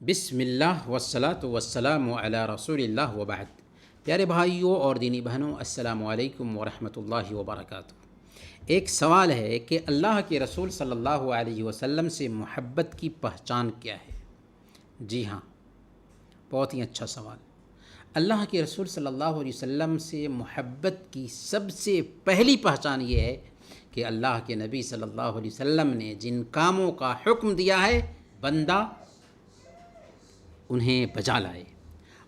بسم اللہ والصلاۃ والسلام علی رسول اللہ وبعد۔ پیارے بھائیوں اور دینی بہنوں، السلام علیکم ورحمۃ اللہ وبرکاتہ۔ ایک سوال ہے کہ اللہ کے رسول صلی اللہ علیہ وسلم سے محبت کی پہچان کیا ہے؟ جی ہاں، بہت ہی اچھا سوال۔ اللہ کے رسول صلی اللہ علیہ وسلم سے محبت کی سب سے پہلی پہچان یہ ہے کہ اللہ کے نبی صلی اللہ علیہ وسلم نے جن کاموں کا حکم دیا ہے بندہ انہیں بجا لائے،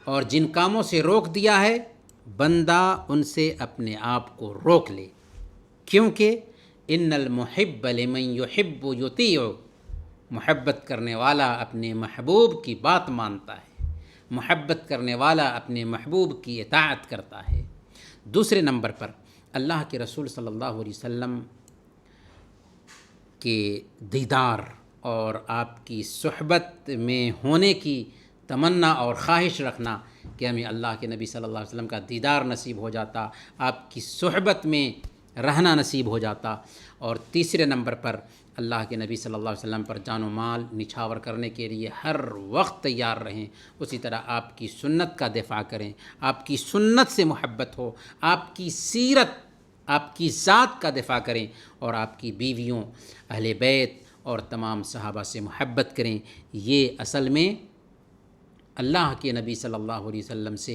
اور جن کاموں سے روک دیا ہے بندہ ان سے اپنے آپ کو روک لے، کیونکہ ان المحب لمن یحب یطیع، محبت کرنے والا اپنے محبوب کی بات مانتا ہے، محبت کرنے والا اپنے محبوب کی اطاعت کرتا ہے۔ دوسرے نمبر پر اللہ کے رسول صلی اللہ علیہ وسلم کے دیدار اور آپ کی صحبت میں ہونے کی تمنا اور خواہش رکھنا کہ ہمیں اللہ کے نبی صلی اللہ علیہ وسلم کا دیدار نصیب ہو جاتا، آپ کی صحبت میں رہنا نصیب ہو جاتا۔ اور تیسرے نمبر پر اللہ کے نبی صلی اللہ علیہ وسلم پر جان و مال نچھاور کرنے کے لیے ہر وقت تیار رہیں، اسی طرح آپ کی سنت کا دفاع کریں، آپ کی سنت سے محبت ہو، آپ کی سیرت، آپ کی ذات کا دفاع کریں، اور آپ کی بیویوں، اہل بیت اور تمام صحابہ سے محبت کریں۔ یہ اصل میں اللہ کے نبی صلی اللہ علیہ وسلم سے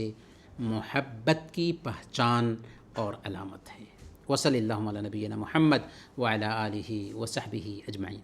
محبت کی پہچان اور علامت ہے۔ وصلی اللہ علی نبینا محمد وعلی آلہ وصحبہ اجمعین۔